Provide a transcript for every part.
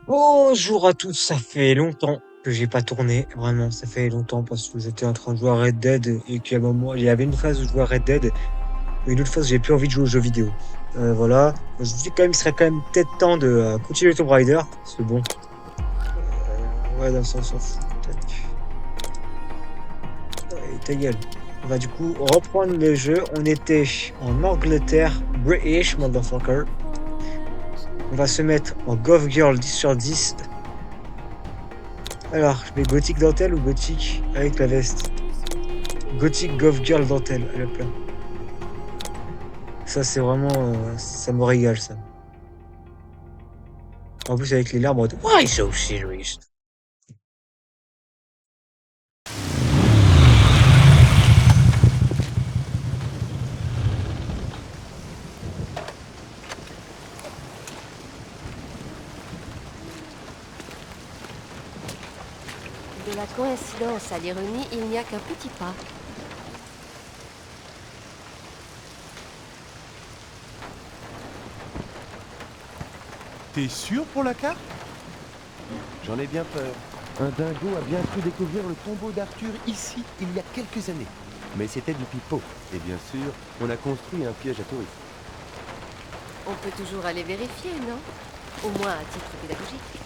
Bonjour à tous, ça fait longtemps que j'ai pas tourné, vraiment, ça fait longtemps parce que j'étais en train de jouer à Red Dead et qu'à un moment, il y avait une phase où je jouais à Red Dead et une autre phase où j'ai plus envie de jouer aux jeux vidéo. Voilà, je me dis quand même, il serait quand même peut-être temps de continuer Tomb Raider, parce que bon, ouais, dans le sens, on s'en fout. Tac. Ouais, ta gueule. On va du coup reprendre le jeu. On était en Angleterre, British, motherfucker. On va se mettre en Gov Girl 10 sur 10. Alors, je mets gothique dentelle ou gothique avec la veste? Gothic Gov Girl dentelle, à la plat. Ça, c'est vraiment, ça me régale, ça. En plus, avec les larmes, en mode, why so serious? De la coïncidence à l'ironie, il n'y a qu'un petit pas. T'es sûr pour la carte? J'en ai bien peur. Un dingo a bien cru découvrir le tombeau d'Arthur ici, il y a quelques années. Mais c'était du pipeau. Et bien sûr, on a construit un piège à touristes. On peut toujours aller vérifier, non? Au moins à titre pédagogique.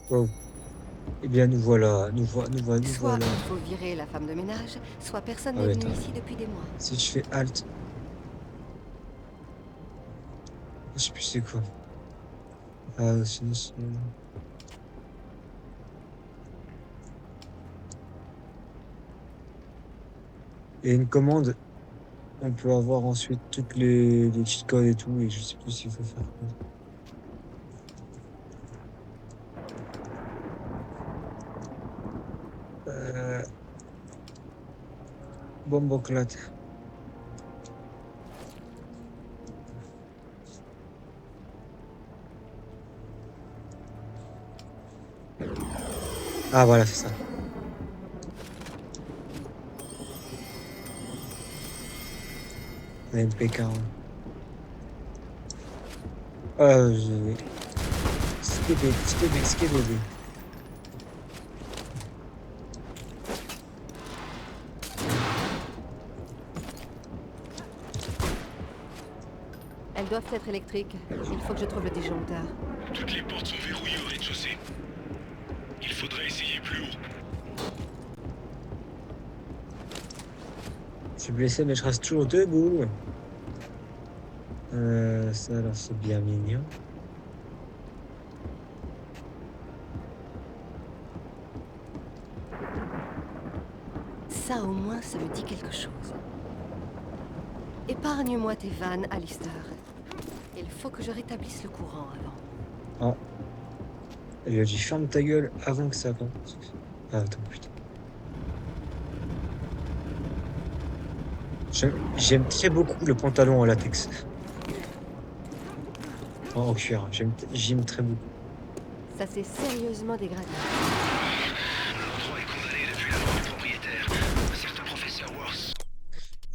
Wow. Eh bien, nous voilà, nous Soit voilà. il faut virer la femme de ménage, soit personne Ah n'est ouais, venu attends. ici depuis des mois. Si je fais Alt, je sais plus c'est quoi. Ah, sinon, et une commande, on peut avoir ensuite toutes les cheat codes et tout, et je sais plus s'il faut faire quoi. Euh, Bomboclate. Ah, voilà, c'est ça. Un MP40. Je... Skibidi, skibidi, skibidi. Elles doivent être électriques. Il faut que je trouve le disjoncteur. Toutes les portes sont verrouillées au rez-de-chaussée. Il faudrait essayer plus haut. Je suis blessé, mais je reste toujours debout. Ça, alors, c'est bien mignon. Ça au moins, ça me dit quelque chose. Épargne-moi tes vannes, Alistair. Il faut que je rétablisse le courant avant. Ah, elle lui a dit ferme ta gueule avant que ça commence. Ah, attends, putain. J'aime très beaucoup le pantalon en latex. En cuir. J'aime très beaucoup. Ça s'est sérieusement dégradé. L'endroit est condamné depuis la mort du propriétaire, un certain professeur Worth.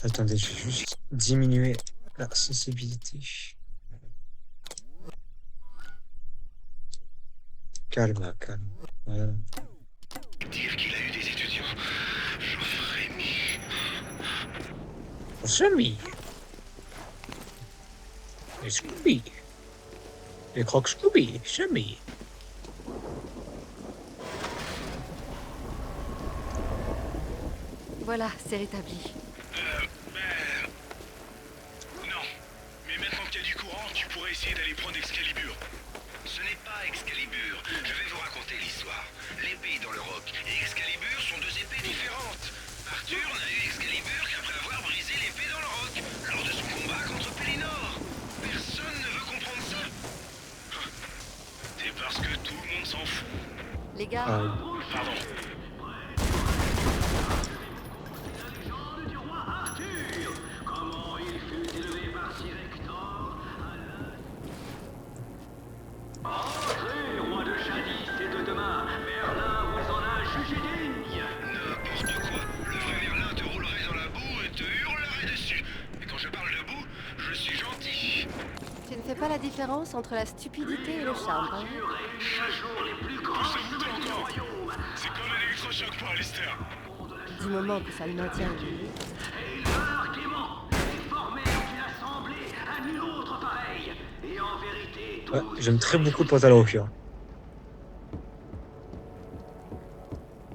Attendez, je vais juste diminuer la sensibilité. Calme, calme. Voilà. Dire qu'il a eu des étudiants, j'en frémis. Semi. Les Scooby. Les crocs Scooby. Semi. Voilà, c'est rétabli. Non. Mais maintenant qu'il y a du courant, tu pourrais essayer d'aller prendre Excalibur. Ce n'est pas Excalibur. Je vais vous raconter l'histoire. L'épée dans le roc et Excalibur sont deux épées différentes. Arthur n'a eu Excalibur qu'après avoir brisé l'épée dans le roc, lors de son combat contre Pellinor. Personne ne veut comprendre ça. C'est parce que tout le monde s'en fout. Les gars, Ah, oui. Pardon. la différence entre la stupidité et le charme, hein? C'est comme un électrochoc pour Alistair. Du moment que ça le maintient éveillé. Ouais, j'aime très beaucoup le pantalon au cœur.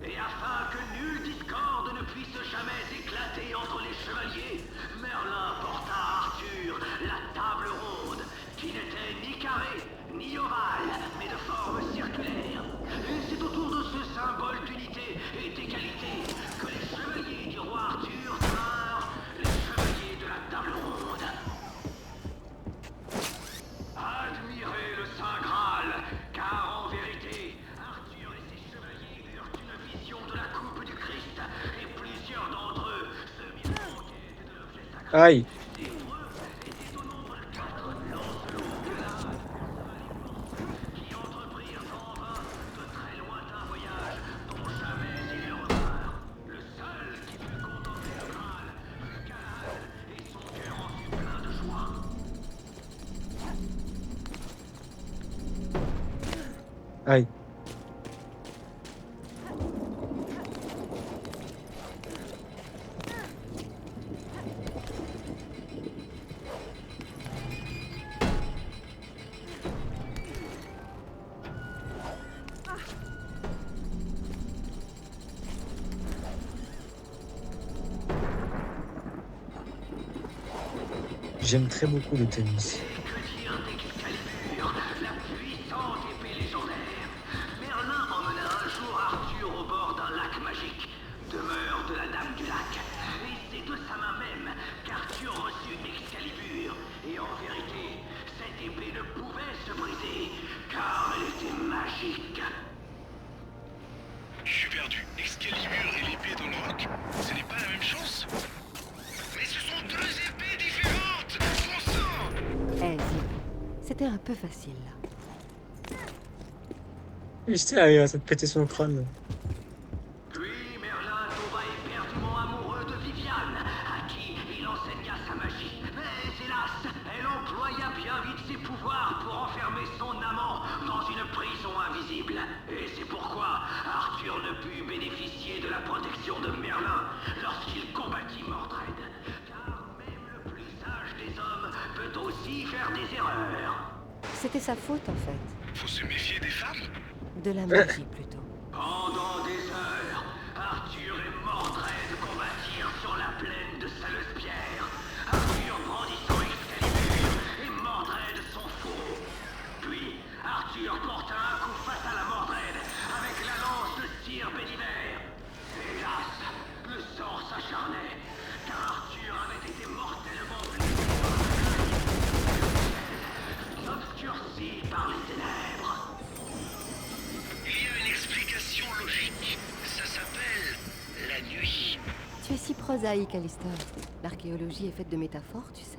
Et afin que nulle discorde ne puisse jamais éclater entre les chevaliers, Merlin porta à Arthur la table ronde, qui n'était ni carrée, ni ovale, mais de forme circulaire. Et c'est autour de ce symbole d'unité et d'égalité que les chevaliers du roi Arthur tinrent les chevaliers de la table ronde. Admirez le Saint Graal, car en vérité, Arthur et ses chevaliers eurent une vision de la coupe du Christ, et plusieurs d'entre eux se mirent en quête de l'objet sacré. Aïe. Des hébreux étaient au nombre de 4 Lancelot de la qui entreprirent en vain de très lointains voyages dont jamais ils ne revinrent. Le seul qui put contempler le Graal fut Galahad, et son cœur en fut plein de joie. Aïe. J'aime très beaucoup le tennis. Que dire d'Excalibur, la puissante épée légendaire? Merlin emmena un jour Arthur au bord d'un lac magique, demeure de la Dame du Lac. Et c'est de sa main même qu'Arthur reçut Excalibur. Et en vérité, cette épée ne pouvait se briser, car elle était magique. Je suis perdu. Excalibur et l'épée dans le roc, ce n'est pas la même chose? Mais ce sont deux épées différentes! Bon sang! Eh, dis, c'était un peu facile, là. J'étais là, ça te pétait son crâne. Puis Merlin tomba éperdument amoureux de Viviane, à qui il enseigna sa magie. Mais hélas, elle employa bien vite ses pouvoirs pour enfermer son amant dans une prison invisible. Et c'est pourquoi Arthur ne put bénéficier de la protection de Merlin lorsqu'il combattit Mordred. Car même le plus sage des hommes peut aussi faire des erreurs. C'était sa faute, en fait. Faut se méfier des femmes? De la magie, plutôt. Pendant des heures, Arthur et Mordred combattirent sur la plaine de Salespierre. Arthur brandissant Excalibur et Mordred son fourreau. Puis, Arthur porta un coup fatal à Mordred avec la lance de Sir Béliver. Hélas, le sang s'acharnait, car Arthur avait été mortellement blessé obscurci par les ténèbres. Il y a une explication logique. Ça s'appelle la nuit. Tu es si prosaïque, Alistair. L'archéologie est faite de métaphores, tu sais.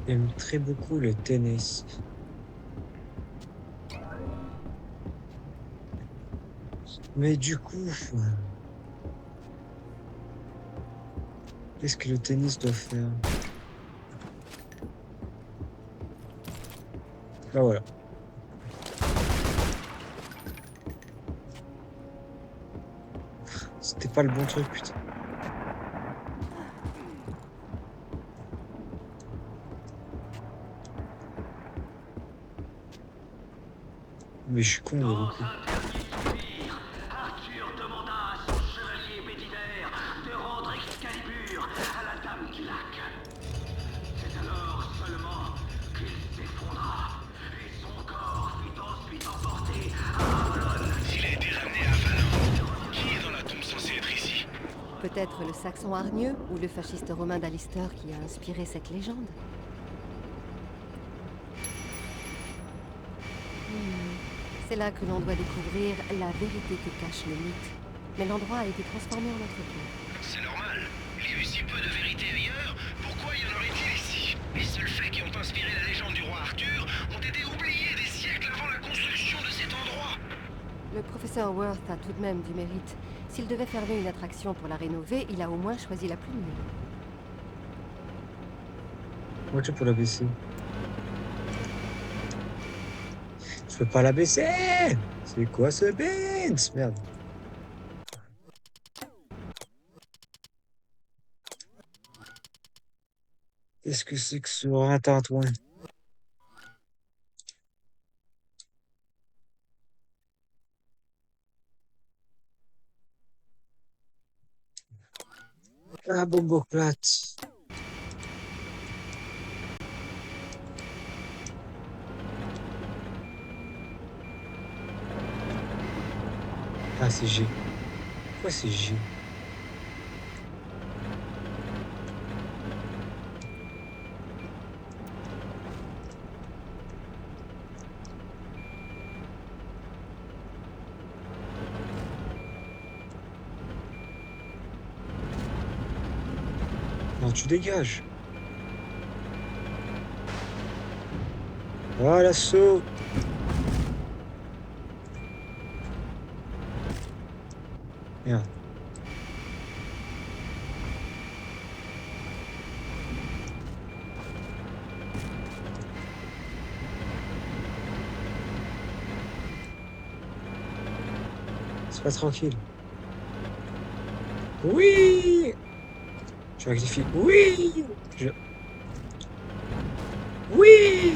J'aime très beaucoup le tennis. Mais du coup, qu'est-ce que le tennis doit faire? Ah voilà. C'était pas le bon truc, putain. Mais je suis con, Dans du un coup. dernier soupir, Arthur demanda à son chevalier Béliver de rendre Excalibur à la Dame du Lac. C'est alors seulement qu'il s'effondra, et son corps fut ensuite emporté à Avalon. S'il a été ramené à Avalon, qui est dans la tombe censée être ici? Peut-être le Saxon hargneux ou le fasciste romain d'Alistair qui a inspiré cette légende. C'est là que l'on doit découvrir la vérité que cache le mythe. Mais l'endroit a été transformé en entrepôt. C'est normal. Il y a eu si peu de vérité ailleurs, pourquoi y en aurait-il ici? Les seuls faits qui ont inspiré la légende du roi Arthur ont été oubliés des siècles avant la construction de cet endroit. Le professeur Worth a tout de même du mérite. S'il devait fermer une attraction pour la rénover, il a au moins choisi la plus nulle. Moi, tu peux la baisser. Je peux pas la baisser. C'est quoi ce Benz? Merde. Qu'est-ce que c'est que ce ratintouin? Ah, bombe plate. Ah, c'est G. Pourquoi c'est G? Non, tu dégages. Voilà, saut. Merde. C'est pas tranquille. Oui! Je rectifie. Oui! Oui!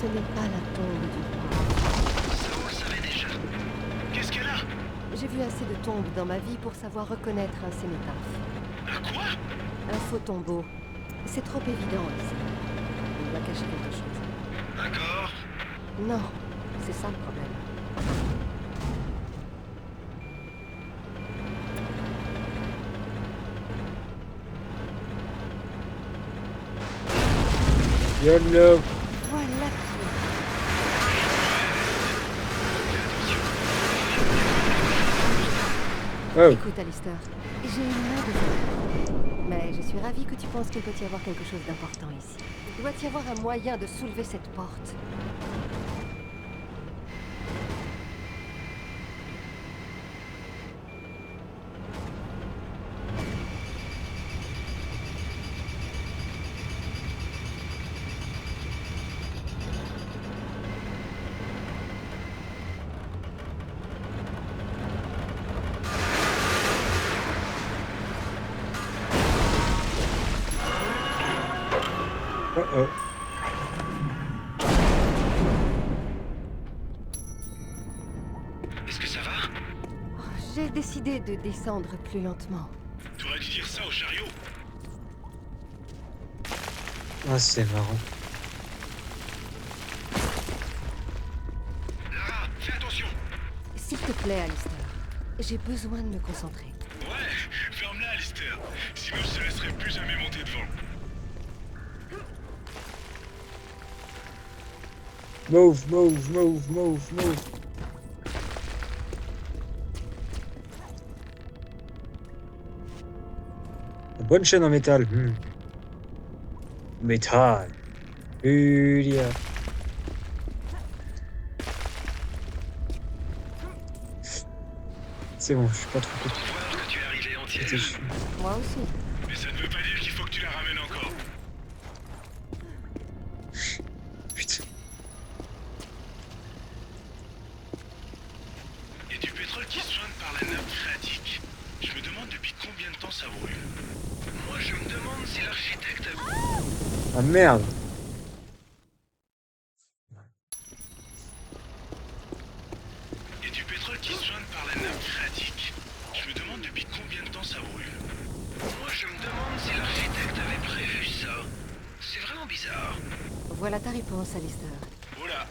Ce n'est pas la tombe du roi. Ça, on le savait déjà. Qu'est-ce qu'elle a? J'ai vu assez de tombes dans ma vie pour savoir reconnaître un cénotaphe. Un quoi? Un faux tombeau. C'est trop évident ici. Il va cacher quelque chose. D'accord. Non, c'est ça le problème. YOLO! Voilà qui Oh! est. Écoute, Alistair, j'ai une main de fer. Mais je suis ravie que tu penses qu'il peut y avoir quelque chose d'important ici. Il doit y avoir un moyen de soulever cette porte. Oh oh. Est-ce que ça va? Oh, j'ai décidé de descendre plus lentement. T'aurais dû dire ça au chariot. Ah, c'est marrant. Lara, fais attention. S'il te plaît, Alistair, j'ai besoin de me concentrer. Ouais, ferme-la, Alistair. Sinon, je te laisserai plus jamais monter devant. Move, move, move, move, move. Bonne chaîne en métal. Métal. Julia. C'est bon, je suis pas trop Faut voir que tu es arrivé entière. content. Moi aussi. Mais ça ne veut pas dire qu'il faut que tu la ramènes encore. Putain. Il y a du pétrole qui soigne par la nappe phréatique. Je me demande depuis combien de temps ça brûle. Moi, je me demande si l'architecte a... Ah merde. Il y a du pétrole qui soigne par la nappe phréatique. Je me demande depuis combien de temps ça brûle. Moi, je me demande si l'architecte avait prévu ça. C'est vraiment bizarre. Voilà ta réponse, Alistair. Voilà.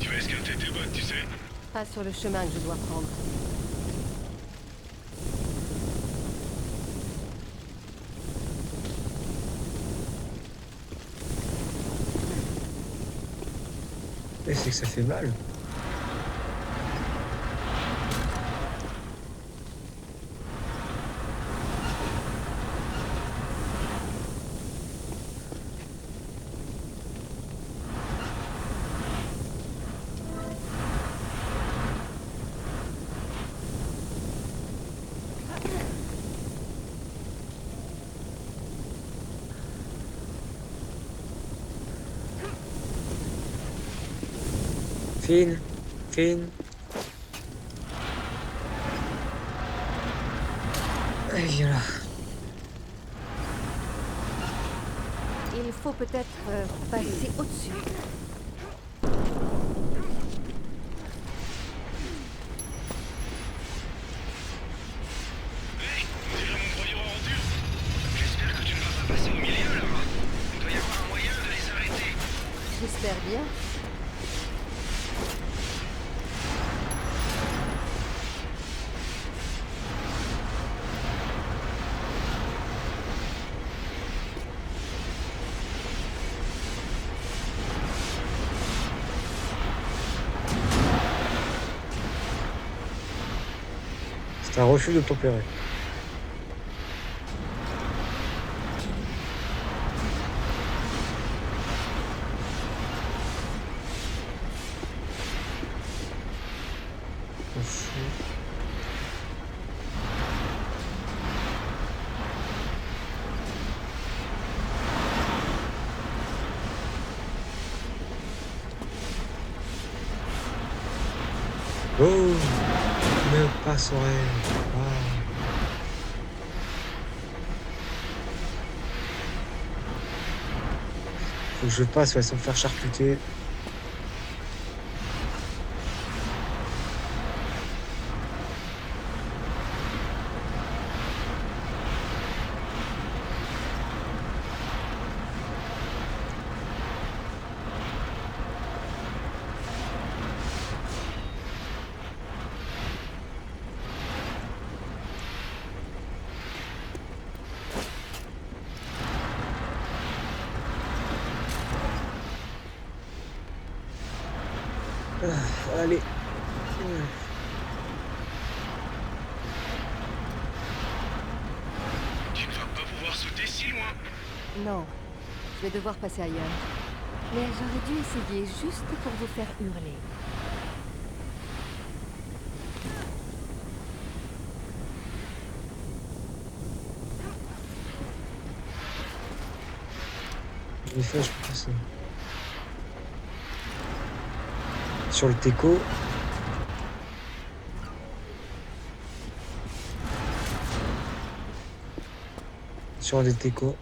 Tu vas esquinter tes bottes, tu sais. Pas sur le chemin que je dois prendre. Et c'est que ça fait mal. Fine, fine. Allez, viens là. Il faut peut-être passer au-dessus. Hey, on dirait mon broyeur en ordure. J'espère que tu ne vas pas passer au milieu là. Il doit y avoir un moyen de les arrêter. J'espère bien. C'est un refus de tempérer. Oh, ne passerait pas. Faut que je passe, ouais, sans me faire charcuter. Ah, allez. Tu ne vas pas pouvoir sauter si loin. Non, je vais devoir passer ailleurs. Mais j'aurais dû essayer juste pour vous faire hurler. Je l'ai fait, je peux passer. Sur le teco. Sur des techos.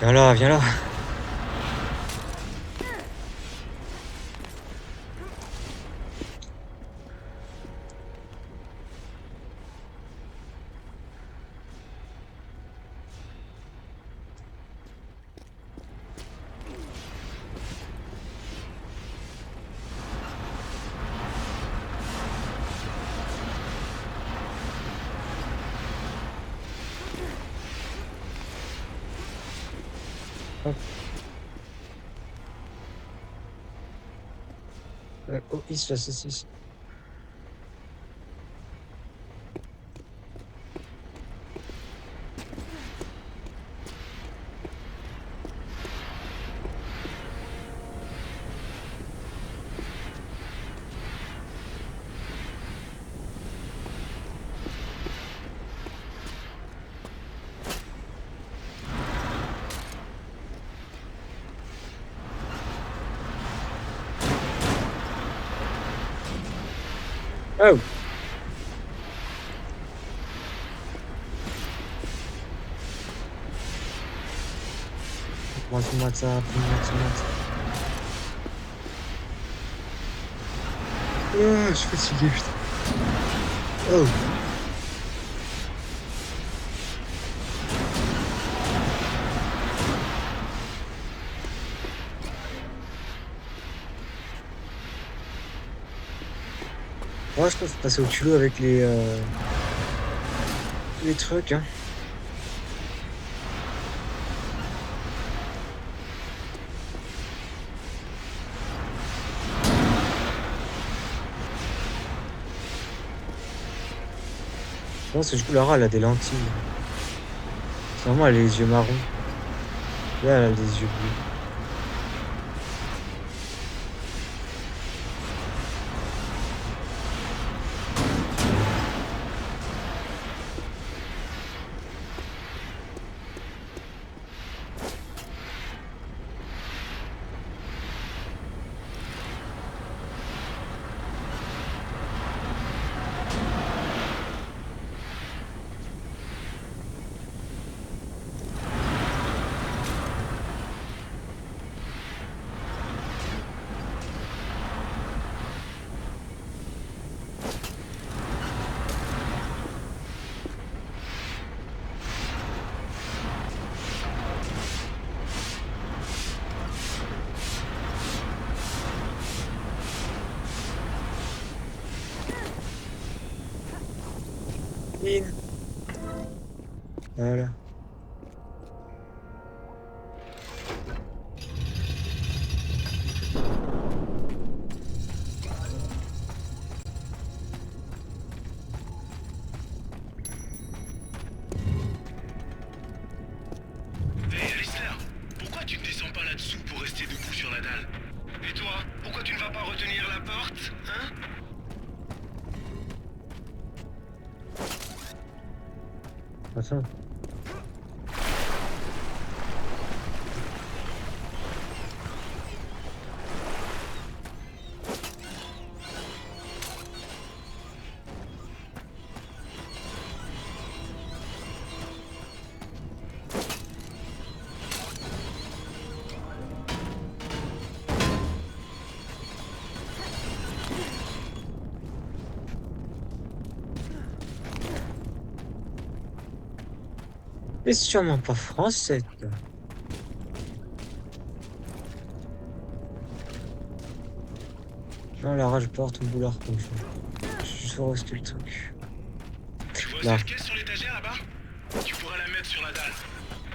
Viens là, viens là. Hop. Oh, is la saucisse. Oh! Moi ça, moi. Ah, je suis fatigué, putain. Oh! Moi, je peux passer au culot avec les trucs, hein. parce que du coup, Lara, elle a des lentilles. C'est vraiment, elle a les yeux marrons. Là, elle a les yeux bleus. In. Voilà. Hé, Alistair, pourquoi tu ne descends pas là-dessous pour rester debout sur la dalle? Et toi, pourquoi tu ne vas pas retenir la porte, hein? Attends. Mais c'est sûrement pas français, toi. Non, Lara, je porte ton boulard comme ça. Je suis juste voir le truc. Tu vois Là. cette caisse sur l'étagère là-bas? Tu pourrais la mettre sur la dalle.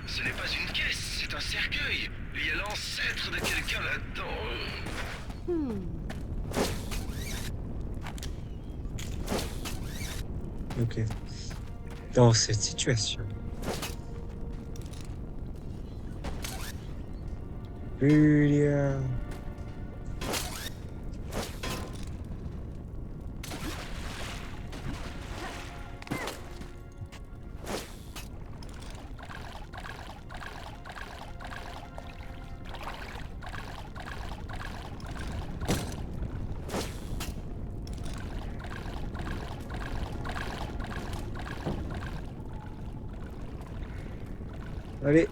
Ce n'est pas une caisse, c'est un cercueil. Il y a l'ancêtre de quelqu'un là-dedans. Ok. Dans cette situation. Julia. Allez.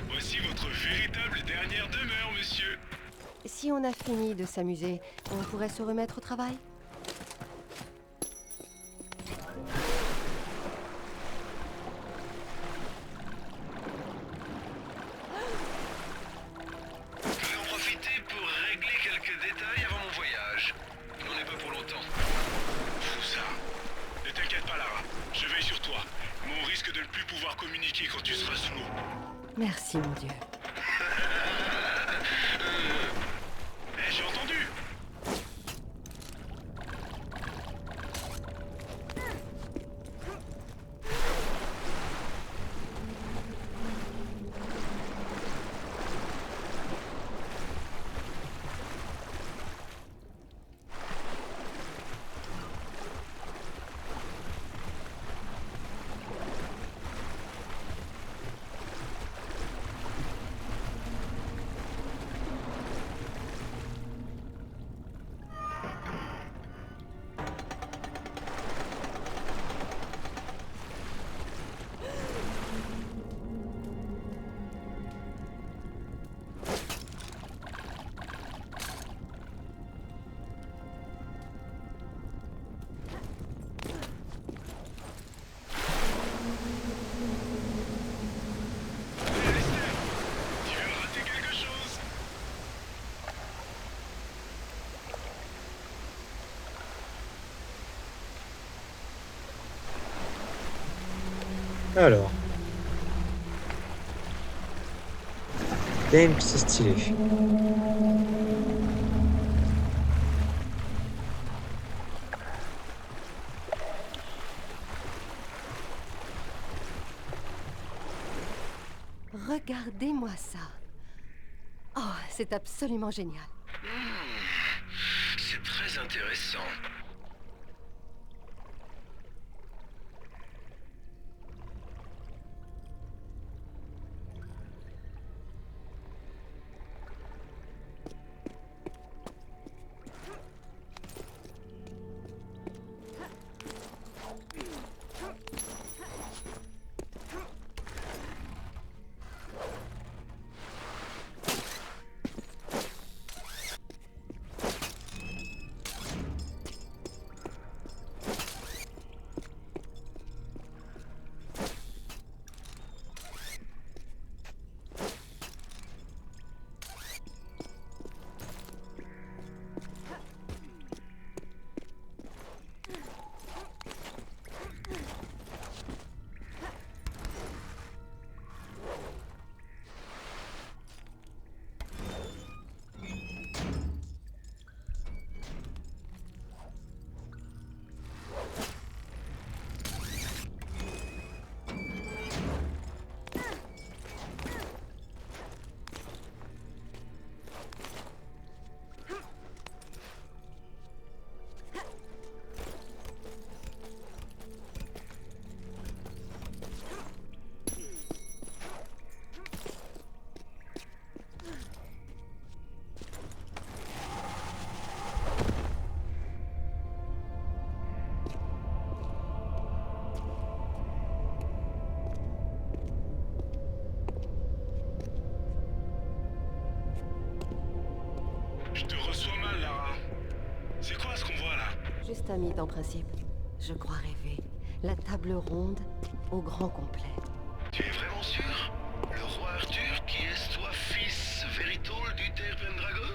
Voici votre véritable dernière demeure, monsieur. Si on a fini de s'amuser, on pourrait se remettre au travail? Je vais en profiter pour régler quelques détails avant mon voyage. On n'est pas pour longtemps. Fou ça. Ne t'inquiète pas, Lara. Je veille sur toi. Mais on risque de ne plus pouvoir communiquer quand tu seras sous l'eau. Merci, mon Dieu. Eh, j'ai entendu. Tu viens de rater quelque chose. Alors. Damn, que c'est stylé. Regardez-moi ça. Oh, c'est absolument génial. C'est très intéressant. Je te reçois mal, Lara. C'est quoi ce qu'on voit là? Juste un mythe en principe. Je crois rêver. La table ronde au grand complet. Tu es vraiment sûr? Le roi Arthur qui est toi fils véritable du Terre Pendragon?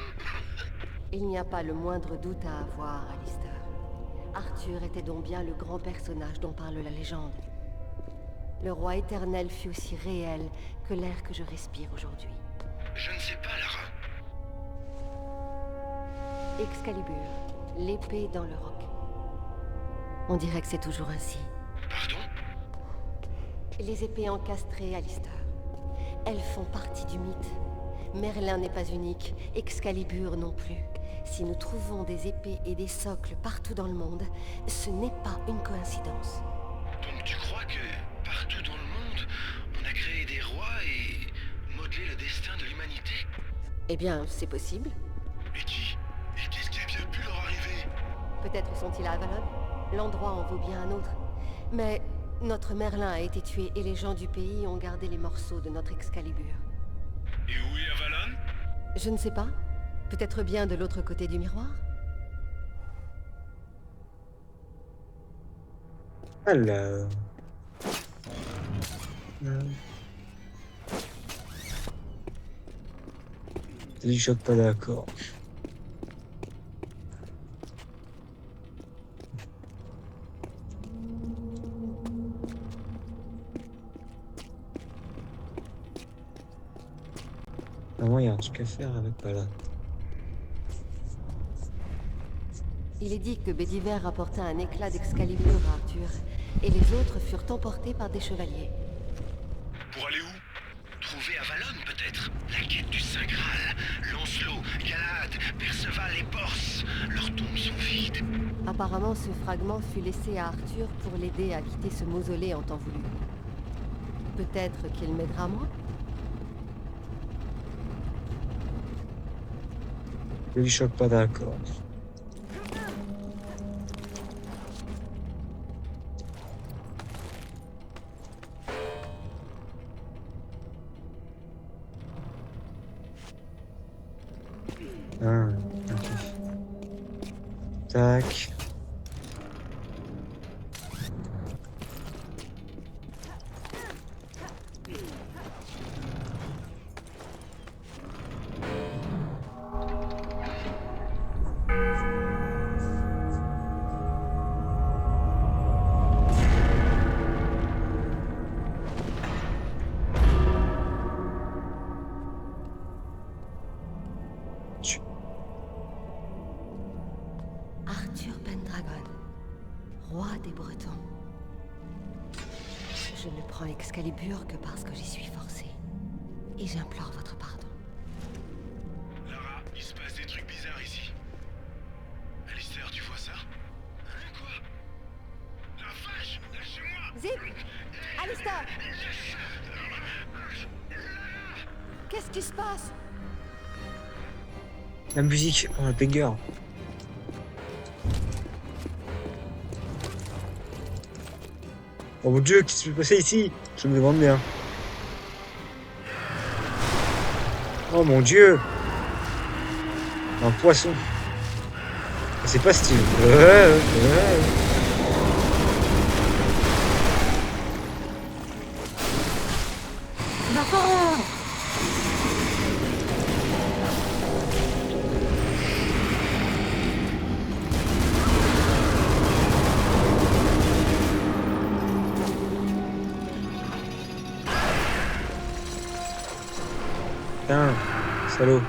Il n'y a pas le moindre doute à avoir, Alistair. Arthur était donc bien le grand personnage dont parle la légende. Le roi éternel fut aussi réel que l'air que je respire aujourd'hui. Je ne sais pas, Lara. Excalibur, l'épée dans le roc. On dirait que c'est toujours ainsi. Pardon? Les épées encastrées, Alistair. Elles font partie du mythe. Merlin n'est pas unique, Excalibur non plus. Si nous trouvons des épées et des socles partout dans le monde, ce n'est pas une coïncidence. Donc tu crois que partout dans le monde, on a créé des rois et modelé le destin de l'humanité? Eh bien, c'est possible. Et qu'est-ce qui a bien pu leur arriver? Peut-être sont-ils à Avalon. L'endroit en vaut bien un autre. Mais notre Merlin a été tué et les gens du pays ont gardé les morceaux de notre Excalibur. Et où est Avalon? Je ne sais pas. Peut-être bien de l'autre côté du miroir. Alors. Je suis pas d'accord. Vraiment, il y a un truc à faire avec Paladin. Il est dit que Bédiver apporta un éclat d'Excalibur à Arthur, et les autres furent emportés par des chevaliers. Pour aller où? Trouver Avalon, peut-être? La quête du Saint Graal. Lancelot, Galahad, Perceval et Porce. Leurs tombes sont vides. Apparemment, ce fragment fut laissé à Arthur pour l'aider à quitter ce mausolée en temps voulu. Peut-être qu'il m'aidera moi? Je suis pas d'accord. Ah, ok. Tac. roi des Bretons. Je ne prends Excalibur que parce que j'y suis forcée. Et j'implore votre pardon. Lara, il se passe des trucs bizarres ici. Alistair, tu vois ça? Hein, quoi? La vache! Lâchez-moi! Zip! Alistair! Qu'est-ce qui se passe? La musique, oh, un banger. Oh mon dieu, qu'est-ce qui s'est passé ici? Je me demande bien. Oh mon dieu! Un poisson. C'est pas stylé. Putain, salaud.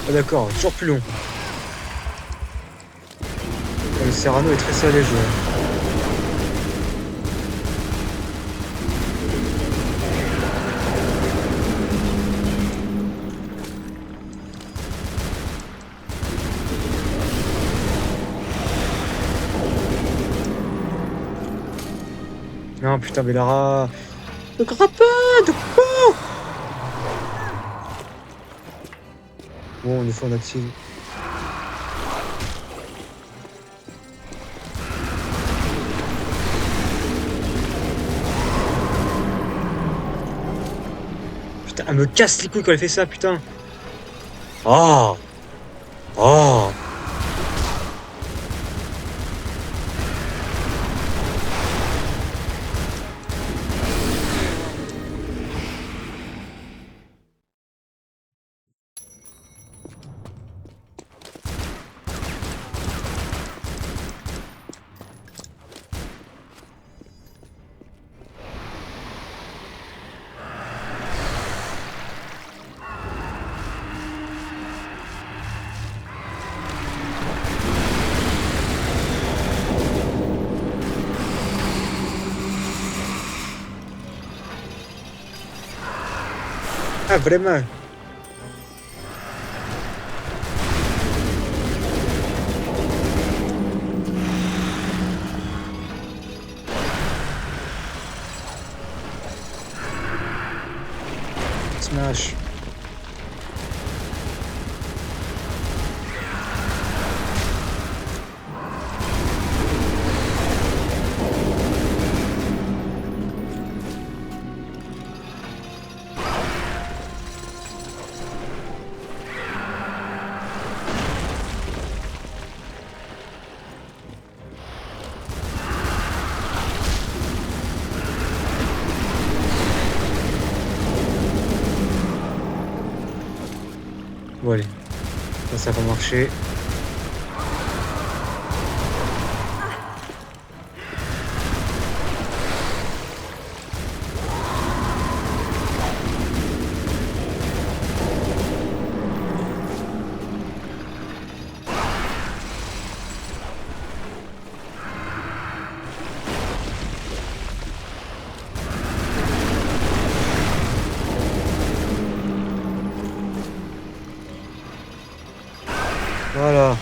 Ah d'accord, toujours plus long. Le Serrano est très salé, je vois. Non, putain, mais Lara... Le grappin de quoi? Bon, on est fait en active. Putain, elle me casse les couilles quand elle fait ça, putain. Oh! Oh! Ah, vraiment? Smash. Bon allez, ça va marcher. Voilà.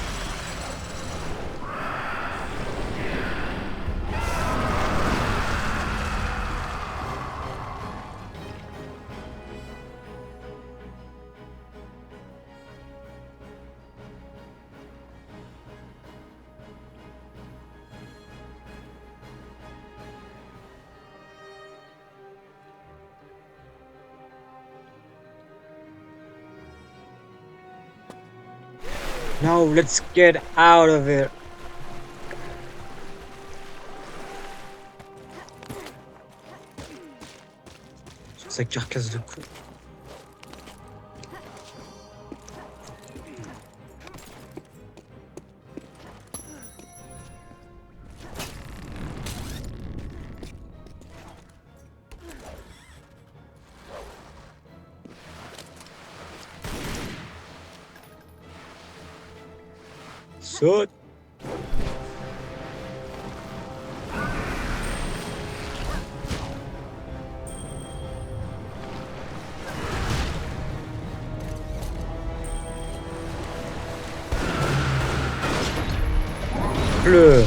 Now let's get out of here. Sur sa carcasse de con. Saute. Le.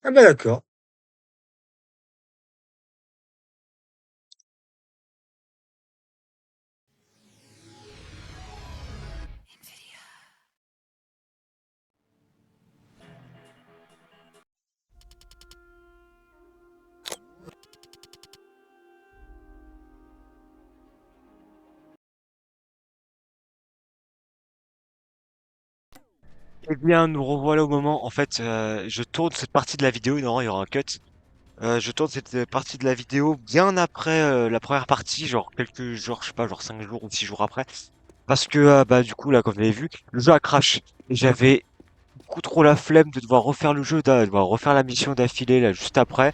Ah bah d'accord. Eh bien, nous revoilà au moment. En fait, je tourne cette partie de la vidéo. Non, il y aura un cut. Je tourne cette partie de la vidéo bien après la première partie, genre quelques jours, je sais pas, genre 5 jours ou 6 jours après. Parce que, bah, du coup, là, comme vous l'avez vu, le jeu a crash. Et j'avais beaucoup trop la flemme de devoir refaire le jeu, de devoir refaire la mission d'affilée, là, juste après.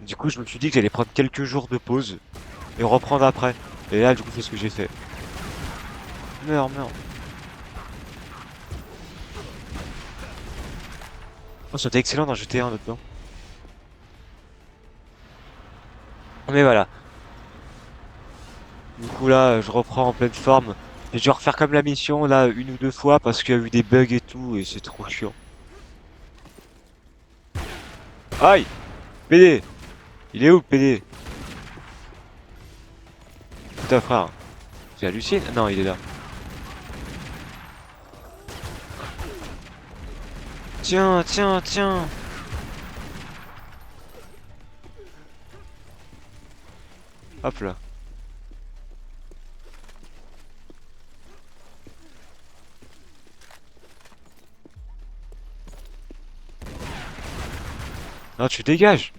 Du coup, je me suis dit que j'allais prendre quelques jours de pause et reprendre après. Et là, du coup, c'est ce que j'ai fait. Meurs, meurs. Oh, c'était excellent d'en jeter un là-dedans. Mais voilà. Du coup là, je reprends en pleine forme. J'ai dû refaire comme la mission là une ou deux fois parce qu'il y a eu des bugs et tout et c'est trop chiant. Aïe! PD! Il est où le PD? Putain frère. Tu hallucines? Non, il est là. Tiens, tiens, tiens! Hop là. Non, tu dégages!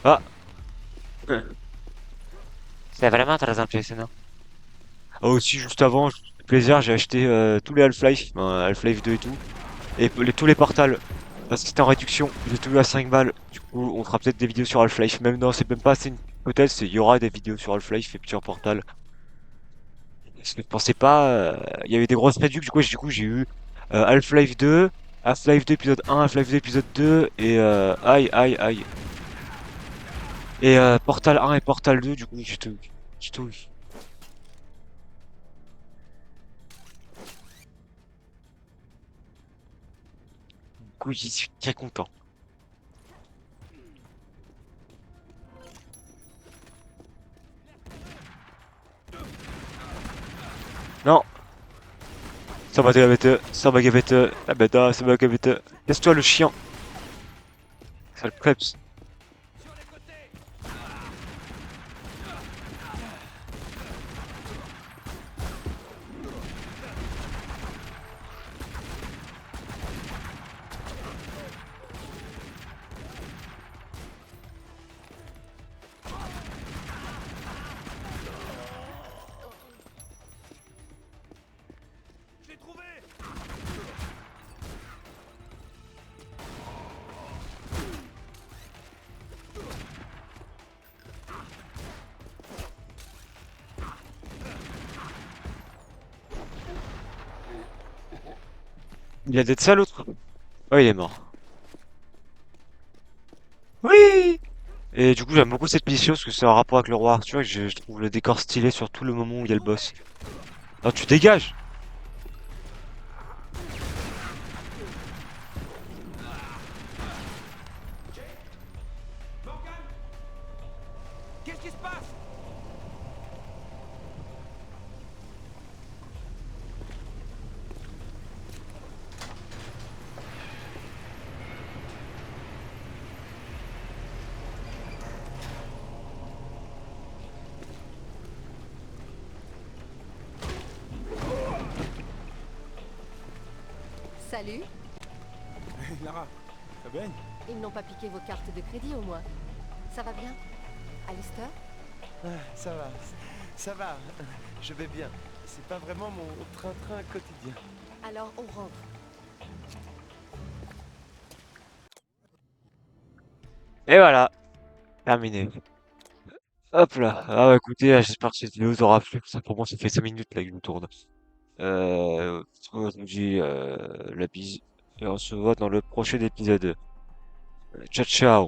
Ah! C'est vraiment très impressionnant. Ah aussi, juste avant, juste pour plaisir, j'ai acheté tous les Half-Life, Half-Life 2 et tout. Et tous les portals. Parce que c'était en réduction. J'ai tout eu à 5 balles. Du coup, on fera peut-être des vidéos sur Half-Life. Même non, c'est même pas c'est une hypothèse, il y aura des vidéos sur Half-Life et puis sur Portal. Parce que je pensais pas, il y avait des grosses réductions. Du coup, j'ai eu Half-Life 2, Half-Life 2 épisode 1, Half-Life 2 épisode 2 et aïe aïe aïe. Et Portal 1 et Portal 2, du coup, j'ai tout eu. J'ai tout eu. Du coup, j'y suis très content. Non, ça m'a gavette, ah bêta, ça m'a gavette. Laisse-toi le chien, sale creps. Il a d'être ça l'autre? Oh, il est mort. Oui! Et du coup, j'aime beaucoup cette mission parce que c'est en rapport avec le roi Arthur et que je trouve le décor stylé sur tout le moment où il y a le boss. Alors tu dégages! Qu'est-ce qui se passe? Salut. Lara, ça baigne? Ils n'ont pas piqué vos cartes de crédit au moins. Ça va bien? Alistair? Ça va, ça va. Je vais bien. C'est pas vraiment mon train-train quotidien. Alors on rentre. Et voilà, terminé. Hop là. Ah bah écoutez, j'espère que cette vidéo vous aura plu. Ça pour moi ça fait 5 minutes là que je me tourne. Je vous dis la bise et on se voit dans le prochain épisode. Ciao ciao.